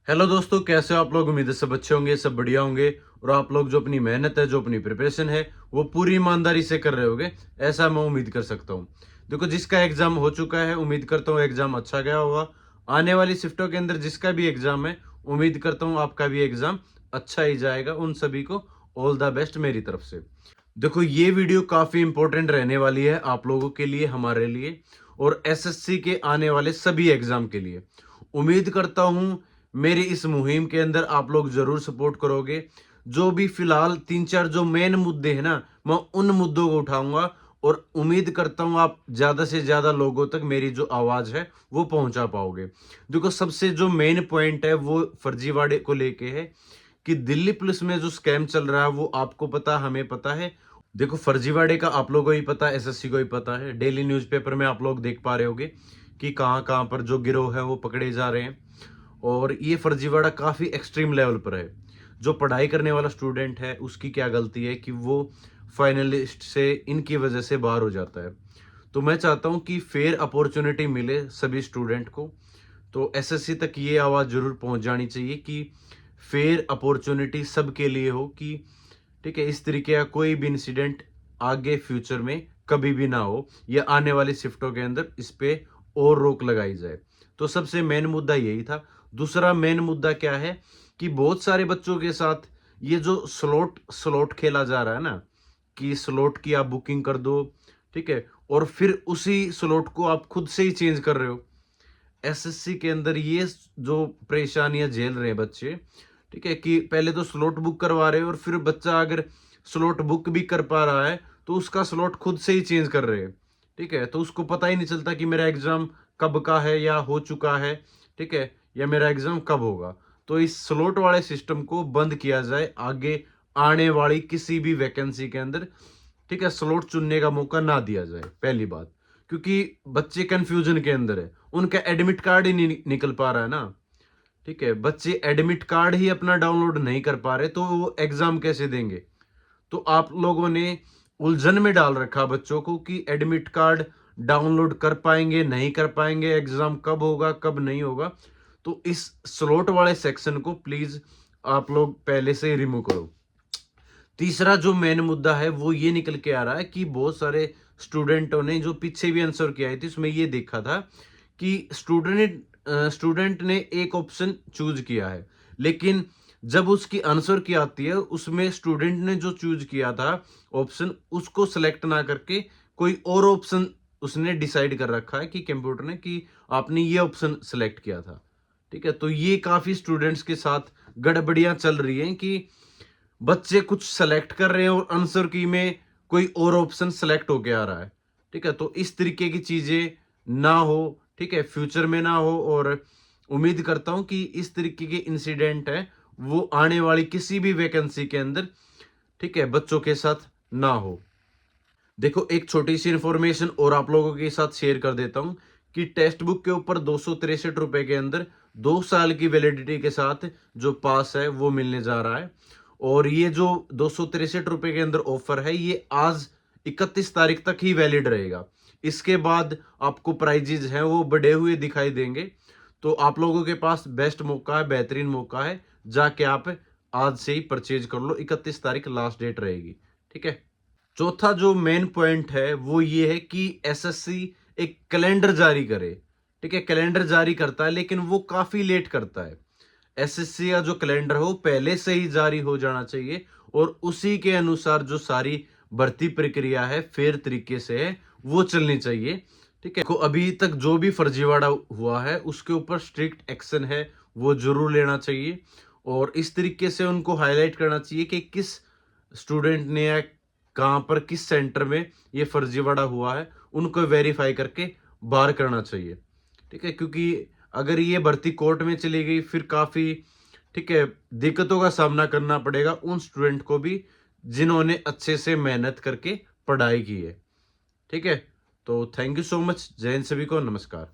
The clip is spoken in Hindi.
हेलो दोस्तों, कैसे हो आप लोग। उम्मीद है सब अच्छे होंगे, सब बढ़िया होंगे और आप लोग जो अपनी मेहनत है, जो अपनी प्रिपरेशन है, वो पूरी ईमानदारी से कर रहे होगे, ऐसा मैं उम्मीद कर सकता हूँ। देखो, जिसका एग्जाम हो चुका है, उम्मीद करता हूँ एग्जाम अच्छा गया होगा। आने वाली शिफ्टों के अंदर जिसका भी एग्जाम है, उम्मीद करता हूँ आपका भी एग्जाम अच्छा ही जाएगा। उन सभी को ऑल द बेस्ट मेरी तरफ से। देखो, ये वीडियो काफी इंपॉर्टेंट रहने वाली है आप लोगों के लिए, हमारे लिए और एसएससी के आने वाले सभी एग्जाम के लिए। उम्मीद करता हूं मेरी इस मुहिम के अंदर आप लोग जरूर सपोर्ट करोगे। जो भी फिलहाल तीन चार जो मेन मुद्दे हैं ना, मैं उन मुद्दों को उठाऊंगा और उम्मीद करता हूं आप ज्यादा से ज्यादा लोगों तक मेरी जो आवाज है वो पहुंचा पाओगे। देखो, सबसे जो मेन पॉइंट है वो फर्जीवाड़े को लेके है कि दिल्ली पुलिस में जो स्कैम चल रहा है वो आपको पता, हमें पता है। देखो, फर्जीवाड़े का आप लोगों को ही पता है, एसएससी को ही पता है। डेली न्यूज़पेपर में आप लोग देख पा रहे होगे कि कहां कहां पर जो गिरोह है वो पकड़े जा रहे हैं और ये फर्जीवाड़ा काफी एक्सट्रीम लेवल पर है। जो पढ़ाई करने वाला स्टूडेंट है उसकी क्या गलती है कि वो फाइनलिस्ट से इनकी वजह से बाहर हो जाता है। तो मैं चाहता हूं कि फेयर अपॉर्चुनिटी मिले सभी स्टूडेंट को। तो एसएससी तक ये आवाज जरूर पहुंच जानी चाहिए कि फेयर अपॉर्चुनिटी सबके लिए हो, कि ठीक है, इस तरीके का कोई भी इंसिडेंट आगे फ्यूचर में कभी भी ना हो, या आने वाली शिफ्टों के अंदर इस पे और रोक लगाई जाए। तो सबसे मेन मुद्दा यही था। दूसरा मेन मुद्दा क्या है कि बहुत सारे बच्चों के साथ ये जो स्लॉट स्लॉट खेला जा रहा है ना, कि स्लॉट की आप बुकिंग कर दो, ठीक है, और फिर उसी स्लॉट को आप खुद से ही चेंज कर रहे हो। एसएससी के अंदर ये जो परेशानियां झेल रहे हैं बच्चे, ठीक है, कि पहले तो स्लॉट बुक करवा रहे हैं और फिर बच्चा अगर स्लॉट बुक भी कर पा रहा है तो उसका स्लॉट खुद से ही चेंज कर रहे हैं। ठीक है, तो उसको पता ही नहीं चलता कि मेरा एग्जाम कब का है या हो चुका है, ठीक है, या मेरा एग्जाम कब होगा। तो इस स्लॉट वाले सिस्टम को बंद किया जाए आगे आने वाली किसी भी वैकेंसी के अंदर। ठीक है, स्लॉट चुनने का मौका ना दिया जाए, पहली बात। क्योंकि बच्चे कंफ्यूजन के अंदर है, उनका एडमिट कार्ड ही नहीं निकल पा रहा है ना। ठीक है, बच्चे एडमिट कार्ड ही अपना डाउनलोड नहीं कर पा रहे तो वो एग्जाम कैसे देंगे। तो आप लोगों ने उलझन में डाल रखा बच्चों को कि एडमिट कार्ड डाउनलोड कर पाएंगे नहीं कर पाएंगे, एग्जाम कब होगा कब नहीं होगा। तो इस स्लॉट वाले सेक्शन को प्लीज आप लोग पहले से ही रिमूव करो। तीसरा जो मेन मुद्दा है वो ये निकल के आ रहा है कि बहुत सारे स्टूडेंटों ने जो पीछे भी आंसर किया थी उसमें ये देखा था कि स्टूडेंट ने एक ऑप्शन चूज किया है, लेकिन जब उसकी आंसर की आती है उसमें स्टूडेंट ने जो चूज किया था ऑप्शन, उसको सेलेक्ट ना करके कोई और ऑप्शन उसने डिसाइड कर रखा है कि कंप्यूटर ने, कि आपने ये ऑप्शन सेलेक्ट किया था। ठीक है, तो ये काफी स्टूडेंट्स के साथ गड़बड़ियां चल रही हैं कि बच्चे कुछ सेलेक्ट कर रहे हैं और आंसर की में कोई और ऑप्शन सेलेक्ट होके आ रहा है। ठीक है, तो इस तरीके की चीजें ना हो, ठीक है, फ्यूचर में ना हो। और उम्मीद करता हूं कि इस तरीके के इंसिडेंट है वो आने वाली किसी भी वैकेंसी के अंदर, ठीक है, बच्चों के साथ ना हो। देखो, एक छोटी सी इंफॉर्मेशन और आप लोगों के साथ शेयर कर देता हूं कि टेक्स्ट बुक के ऊपर 263 रुपए के अंदर 2 साल की वैलिडिटी के साथ जो पास है वो मिलने जा रहा है। और ये जो 263 रुपए के अंदर ऑफर है ये आज 31 तारीख तक ही वैलिड रहेगा। इसके बाद आपको प्राइजेज हैं वो बढ़े हुए दिखाई देंगे। तो आप लोगों के पास बेस्ट मौका है, बेहतरीन मौका है, जाके आप आज से ही परचेज कर लो। 31 तारीख लास्ट डेट रहेगी। ठीक है। चौथा जो मेन पॉइंट है वो ये है कि एसएससी एक कैलेंडर जारी करे। ठीक है, कैलेंडर जारी करता है लेकिन वो काफी लेट करता है। एसएससी का जो कैलेंडर है वो पहले से ही जारी हो जाना चाहिए और उसी के अनुसार जो सारी भर्ती प्रक्रिया है फेयर तरीके से है वो चलनी चाहिए। ठीक है, को अभी तक जो भी फर्जीवाड़ा हुआ है उसके ऊपर स्ट्रिक्ट एक्शन है वो जरूर लेना चाहिए और इस तरीके से उनको हाईलाइट करना चाहिए कि किस स्टूडेंट ने या कहां पर किस सेंटर में ये फर्जीवाड़ा हुआ है, उनको वेरीफाई करके बाहर करना चाहिए। ठीक है, क्योंकि अगर ये भर्ती कोर्ट में चली गई फिर काफी, ठीक है, दिक्कतों का सामना करना पड़ेगा उन स्टूडेंट को भी जिन्होंने अच्छे से मेहनत करके पढ़ाई की है। ठीक है, तो थैंक यू सो मच। जय हिंद सभी को, नमस्कार।